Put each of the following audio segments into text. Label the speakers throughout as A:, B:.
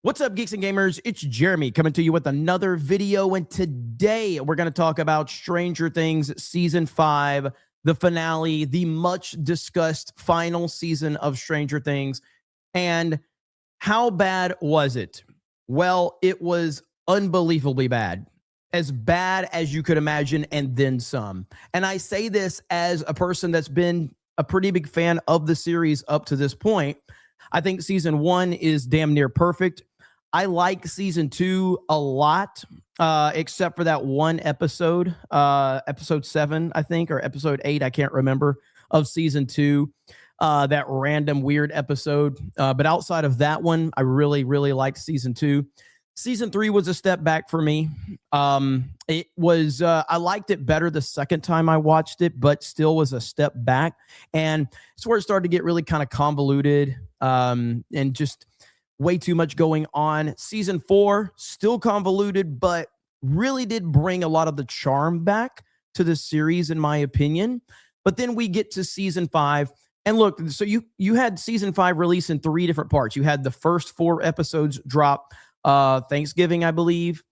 A: What's up, geeks and gamers? It's Jeremy coming to you with another video, and today we're going to talk about Stranger Things Season 5, the finale, the much-discussed final season of Stranger Things. And how bad was it? Well, it was unbelievably bad. As bad as you could imagine, and then some. And I say this as a person that's been a pretty big fan of the series up to this point. I think Season 1 is damn near perfect. I like Season 2 a lot, except for that one episode, episode 7, I think, or episode 8, I can't remember, of Season 2, that random weird episode. But outside of that one, I really, really liked Season 2. Season 3 was a step back for me. It was, I liked it better the second time I watched it, but still was a step back. And it's where it started to get really kind of convoluted, and just way too much going on. Season 4, still convoluted, but really did bring a lot of the charm back to the series, in my opinion. But then we get to Season 5. And look, so you had Season 5 released in 3 different parts. You had the first 4 episodes drop Thanksgiving, I believe.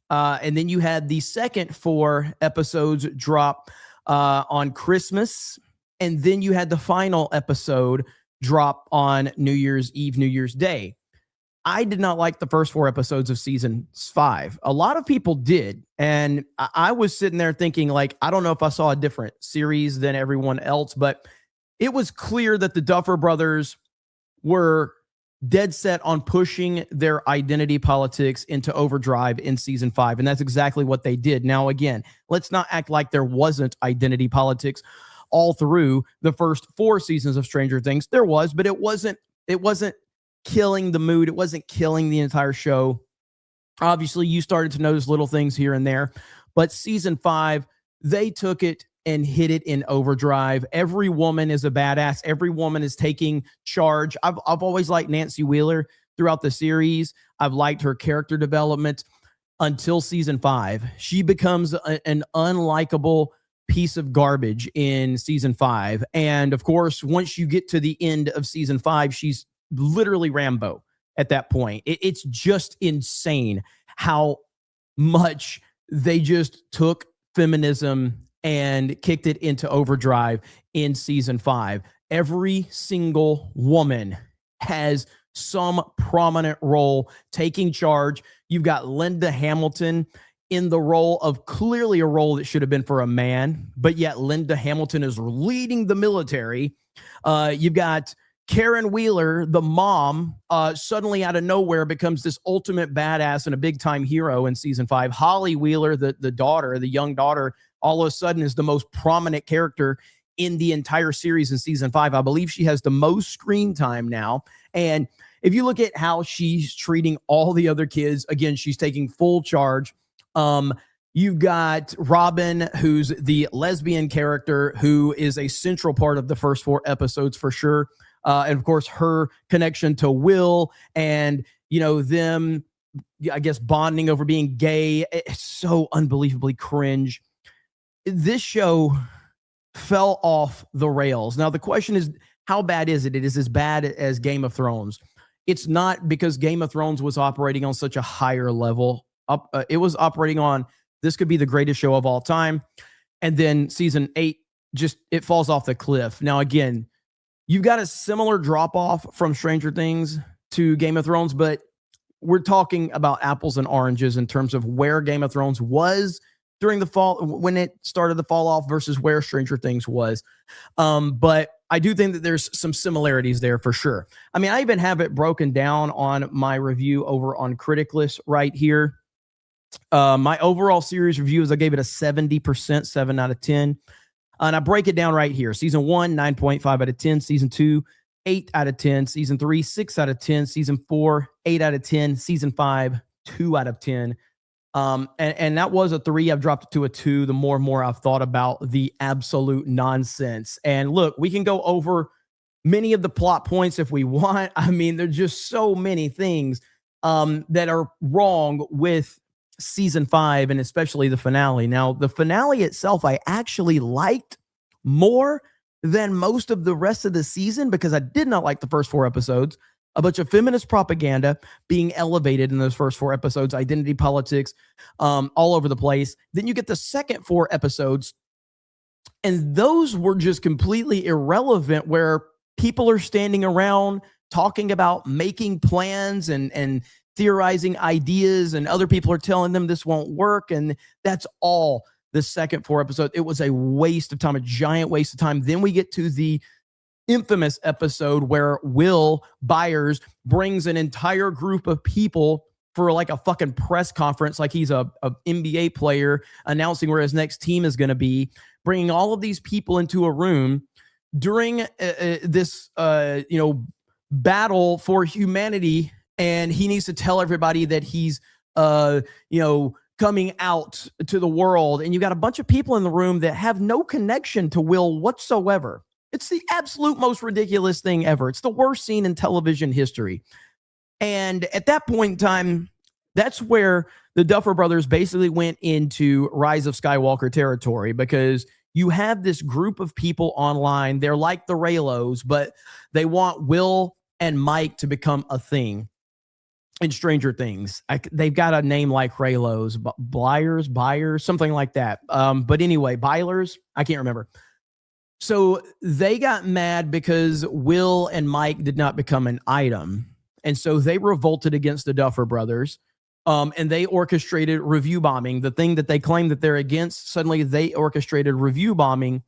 A: And then you had the second 4 episodes drop on Christmas. And then you had the final episode drop on New Year's Eve, New Year's Day. I did not like the first 4 episodes of Season 5. A lot of people did. And I was sitting there thinking, like, I don't know if I saw a different series than everyone else, but it was clear that the Duffer Brothers were dead set on pushing their identity politics into overdrive in Season 5. And that's exactly what they did. Now, again, let's not act like there wasn't identity politics all through the first 4 seasons of Stranger Things. There was, but it wasn't killing the mood. It wasn't killing the entire show. Obviously, you started to notice little things here and there, but Season 5, they took it and hit it in overdrive. Every woman is a badass. Every woman is taking charge. I've always liked Nancy Wheeler throughout the series. I've liked her character development until Season 5. She becomes an unlikable piece of garbage in Season 5. And of course, once you get to the end of Season 5, she's literally Rambo at that point. It's just insane how much they just took feminism and kicked it into overdrive in Season 5. Every single woman has some prominent role taking charge. You've got Linda Hamilton in the role of clearly a role that should have been for a man, but yet Linda Hamilton is leading the military. You've got Karen Wheeler, the mom, suddenly out of nowhere becomes this ultimate badass and a big-time hero in Season 5. Holly Wheeler, the daughter, the young daughter, all of a sudden is the most prominent character in the entire series in Season 5. I believe she has the most screen time now. And if you look at how she's treating all the other kids, again, she's taking full charge. You've got Robin, who's the lesbian character, who is a central part of the first 4 episodes for sure. And of course, her connection to Will and, them, I guess, bonding over being gay. It's so unbelievably cringe. This show fell off the rails. Now, the question is, how bad is it? It is as bad as Game of Thrones. It's not, because Game of Thrones was operating on such a higher level. It was operating on, this could be the greatest show of all time. And then Season 8, it falls off the cliff. Now, again, you've got a similar drop-off from Stranger Things to Game of Thrones, but we're talking about apples and oranges in terms of where Game of Thrones was during the fall, when it started to fall off, versus where Stranger Things was. But I do think that there's some similarities there for sure. I mean, I even have it broken down on my review over on Criticlist right here. My overall series review is I gave it a 70%, 7 out of 10. And I break it down right here. Season 1, 9.5 out of 10. Season 2, 8 out of 10. Season 3, 6 out of 10. Season 4, 8 out of 10. Season 5, 2 out of 10. And that was a 3. I've dropped it to a 2 the more and more I've thought about the absolute nonsense. And look, we can go over many of the plot points if we want. I mean, there's just so many things that are wrong with Season 5, and especially the finale. Now, the finale itself, I actually liked more than most of the rest of the season, because I did not like the first 4 episodes. a bunch of feminist propaganda being elevated in those first 4 episodes, identity politics, all over the place. Then you get the second 4 episodes, and those were just completely irrelevant, where people are standing around talking about making plans and theorizing ideas, and other people are telling them this won't work. And that's all the second 4 episodes. It was a waste of time, a giant waste of time. Then we get to the infamous episode where Will Byers brings an entire group of people for like a fucking press conference, like he's a NBA player announcing where his next team is going to be, bringing all of these people into a room during this battle for humanity. And he needs to tell everybody that he's coming out to the world. And you got a bunch of people in the room that have no connection to Will whatsoever. It's the absolute most ridiculous thing ever. It's the worst scene in television history. And at that point in time, that's where the Duffer Brothers basically went into Rise of Skywalker territory, because you have this group of people online. They're like the Raylos, but they want Will and Mike to become a thing in Stranger Things. They've got a name like Raylos, Byers, something like that. But anyway, Bylers, I can't remember. So they got mad because Will and Mike did not become an item. And so they revolted against the Duffer Brothers, and they orchestrated review bombing. The thing that they claim that they're against, suddenly they orchestrated review bombing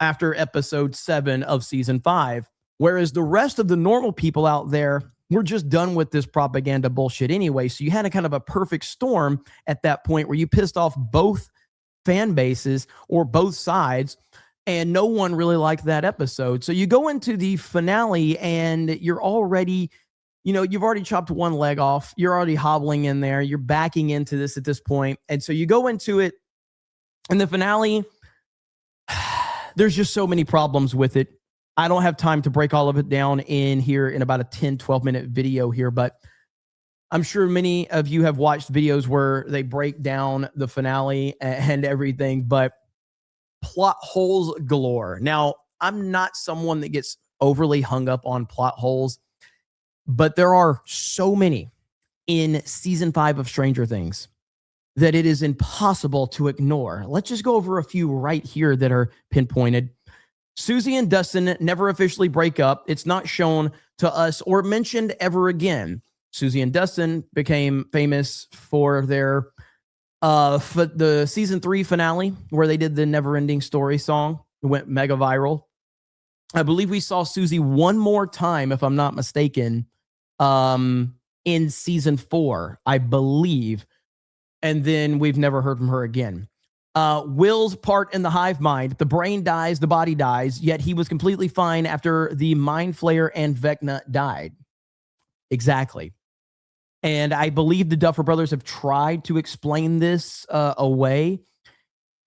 A: after episode 7 of season 5. Whereas the rest of the normal people out there were just done with this propaganda bullshit anyway. So you had a kind of a perfect storm at that point where you pissed off both fan bases or both sides, and no one really liked that episode. So you go into the finale and you're already, you've already chopped one leg off. You're already hobbling in there. You're backing into this at this point. And so you go into it, and the finale, there's just so many problems with it. I don't have time to break all of it down in here in about a 10, 12-minute video here, but I'm sure many of you have watched videos where they break down the finale and everything, but plot holes galore. Now, I'm not someone that gets overly hung up on plot holes, but there are so many in season 5 of Stranger Things that it is impossible to ignore. Let's just go over a few right here that are pinpointed. Susie and Dustin never officially break up. It's not shown to us or mentioned ever again. Susie and Dustin became famous for their the season 3 finale, where they did the Never Ending Story song. It went mega viral. I believe we saw Susie one more time, if I'm not mistaken, in season 4, I believe. And then we've never heard from her again. Will's part in the hive mind, the brain dies, the body dies, yet he was completely fine after the Mind Flayer and Vecna died. Exactly. And I believe the Duffer Brothers have tried to explain this away,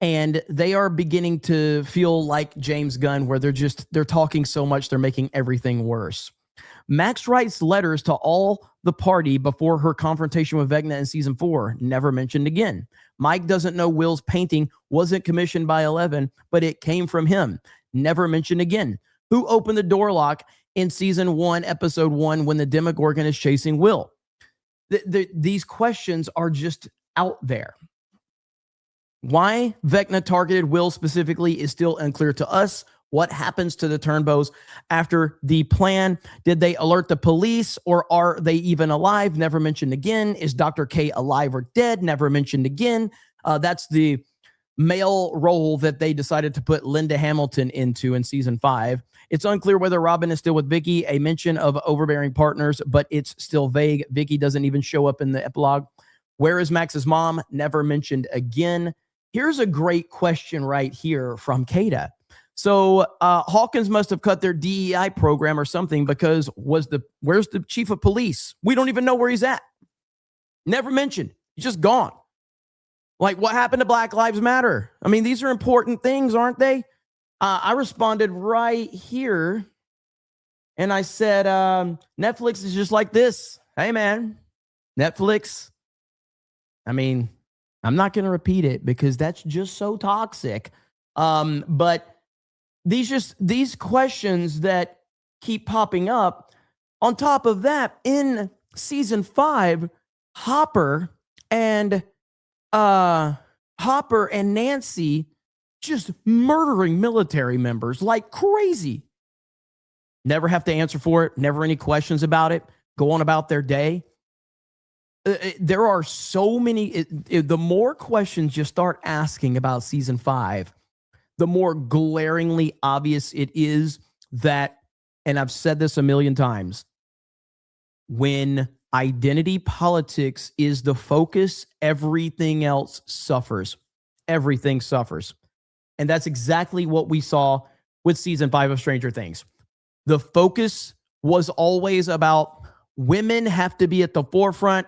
A: and they are beginning to feel like James Gunn, where they're talking so much, they're making everything worse. Max writes letters to all the party before her confrontation with Vecna in season 4, never mentioned again. Mike doesn't know Will's painting wasn't commissioned by 11, but it came from him, never mentioned again. Who opened the door lock in season 1, episode 1, when the Demogorgon is chasing Will? These questions are just out there. Why Vecna targeted Will specifically is still unclear to us. What happens to the Turnbows after the plan? Did they alert the police, or are they even alive? Never mentioned again. Is Dr. K alive or dead? Never mentioned again. That's the male role that they decided to put Linda Hamilton into in season 5. It's unclear whether Robin is still with Vicky, a mention of overbearing partners, but it's still vague. Vicky doesn't even show up in the epilogue. Where is Max's mom? Never mentioned again. Here's a great question right here from Kata. So Hawkins must have cut their DEI program or something, because where's the chief of police? We don't even know where he's at. Never mentioned. He's just gone. Like, what happened to Black Lives Matter? I mean, these are important things, aren't they? I responded right here, and I said, Netflix is just like this. Hey, man, Netflix. I mean, I'm not going to repeat it because that's just so toxic. But these questions that keep popping up On top of that, in season 5, Hopper and Nancy just murdering military members like crazy. Never have to answer for it, never any questions about it, go on about their day. There are so many, the more questions you start asking about season 5, the more glaringly obvious it is that, and I've said this a million times, when identity politics is the focus, everything else suffers. Everything suffers. And that's exactly what we saw with season 5 of Stranger Things. The focus was always about women have to be at the forefront.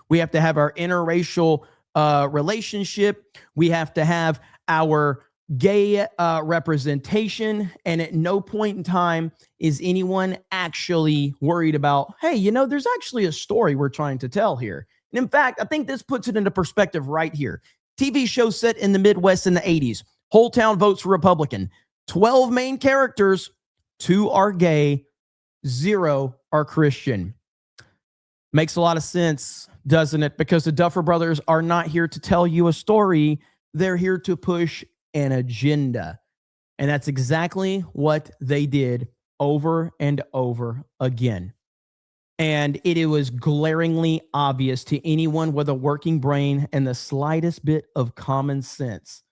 A: We have to have our interracial relationship. We have to have our gay representation. And at no point in time is anyone actually worried about, hey, you know, there's actually a story we're trying to tell here. And in fact, I think this puts it into perspective right here. TV show set in the Midwest in the 80s. Whole town votes for Republican. 12 main characters, 2 are gay, 0 are Christian. Makes a lot of sense, doesn't it? Because the Duffer Brothers are not here to tell you a story. They're here to push an agenda. And that's exactly what they did over and over again. And it was glaringly obvious to anyone with a working brain and the slightest bit of common sense.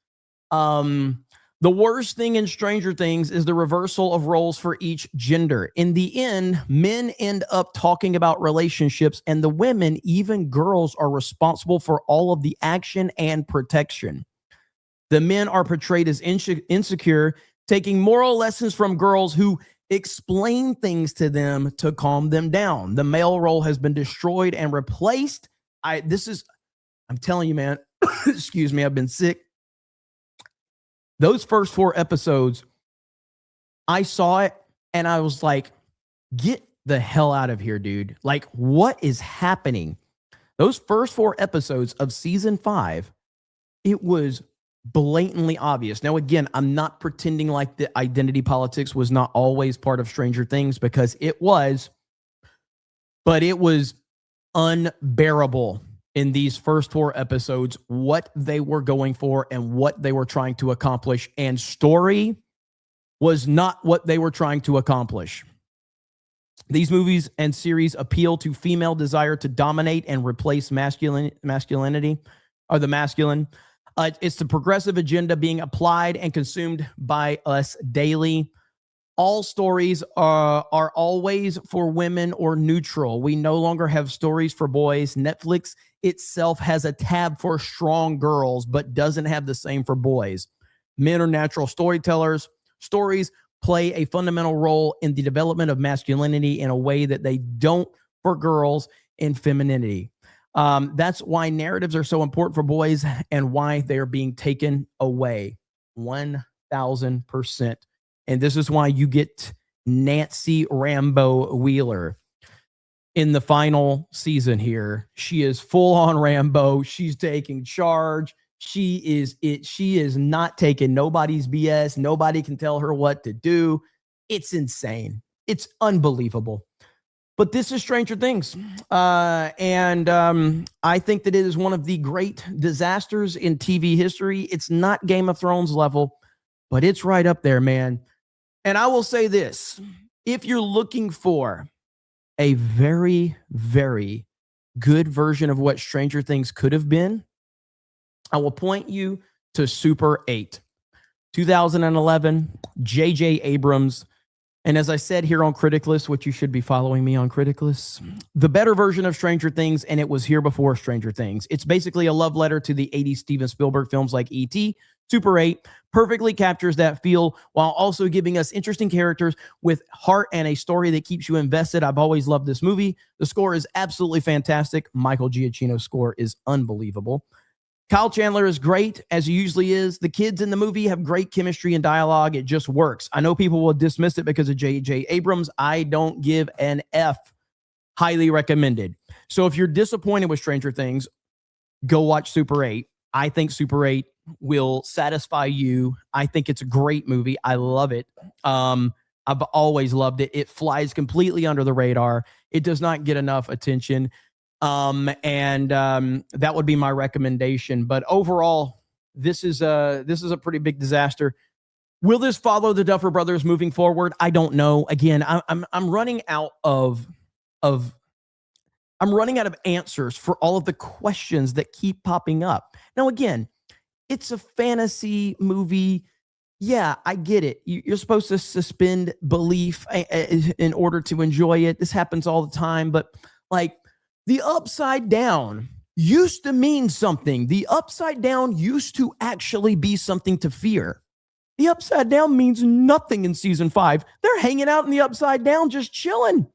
A: The worst thing in Stranger Things is the reversal of roles for each gender. In the end, men end up talking about relationships, and the women, even girls, are responsible for all of the action and protection. The men are portrayed as insecure, taking moral lessons from girls who explain things to them to calm them down. The male role has been destroyed and replaced. I'm telling you, man, excuse me, I've been sick. Those first 4 episodes, I saw it and I was like, get the hell out of here, dude. Like, what is happening? Those first 4 episodes of season 5, it was blatantly obvious. Now, again, I'm not pretending like the identity politics was not always part of Stranger Things, because it was, but it was unbearable in these first 4 episodes, what they were going for and what they were trying to accomplish. And story was not what they were trying to accomplish. These movies and series appeal to female desire to dominate and replace masculinity, or the masculine. It's the progressive agenda being applied and consumed by us daily. All stories are always for women or neutral. We no longer have stories for boys. Netflix itself has a tab for strong girls, but doesn't have the same for boys. Men are natural storytellers. Stories play a fundamental role in the development of masculinity in a way that they don't for girls in femininity. That's why narratives are so important for boys and why they are being taken away 1,000%. And this is why you get Nancy Rambo Wheeler in the final season here. She is full on Rambo. She's taking charge. She is not taking nobody's BS. Nobody can tell her what to do. It's insane. It's unbelievable. But this is Stranger Things. And I think that it is one of the great disasters in TV history. It's not Game of Thrones level, but it's right up there, man. And I will say this, if you're looking for a very, very good version of what Stranger Things could have been, I will point you to Super 8, 2011, J.J. Abrams. And as I said here on Criticless, which you should be following me on Criticless, the better version of Stranger Things, and it was here before Stranger Things. It's basically a love letter to the 80s Steven Spielberg films like E.T., Super 8 perfectly captures that feel while also giving us interesting characters with heart and a story that keeps you invested. I've always loved this movie. The score is absolutely fantastic. Michael Giacchino's score is unbelievable. Kyle Chandler is great, as he usually is. The kids in the movie have great chemistry and dialogue. It just works. I know people will dismiss it because of J.J. Abrams. I don't give an F. Highly recommended. So if you're disappointed with Stranger Things, go watch Super 8. I think Super 8 will satisfy you. I think it's a great movie. I love it. I've always loved it. It flies completely under the radar. It does not get enough attention. That would be my recommendation. But overall, this is a pretty big disaster. Will this follow the Duffer Brothers moving forward? I don't know. Again, I'm running out of I'm running out of answers for all of the questions that keep popping up. Now, again, it's a fantasy movie. Yeah, I get it. You're supposed to suspend belief in order to enjoy it. This happens all the time. But like the upside down used to mean something. The upside down used to actually be something to fear. The upside down means nothing in season 5. They're hanging out in the upside down, just chilling,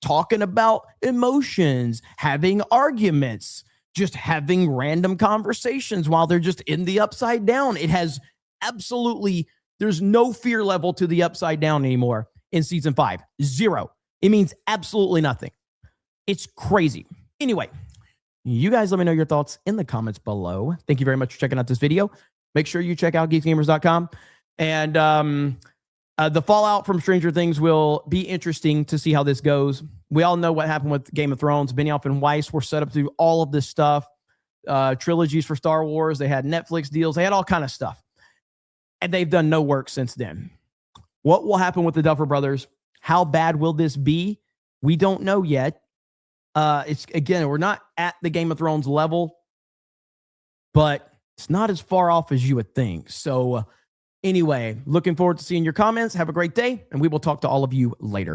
A: talking about emotions, having arguments, just having random conversations while they're just in the upside down. It has absolutely, there's no fear level to the upside down anymore in season 5. Zero. It means absolutely nothing. It's crazy. Anyway, you guys let me know your thoughts in the comments below. Thank you very much for checking out this video. Make sure you check out geeksgamers.com. And the fallout from Stranger Things will be interesting to see how this goes. We all know what happened with Game of Thrones. Benioff and Weiss were set up to do all of this stuff. Trilogies for Star Wars. They had Netflix deals. They had all kind of stuff. And they've done no work since then. What will happen with the Duffer Brothers? How bad will this be? We don't know yet. It's again, we're not at the Game of Thrones level, but it's not as far off as you would think. So anyway, looking forward to seeing your comments. Have a great day, and we will talk to all of you later.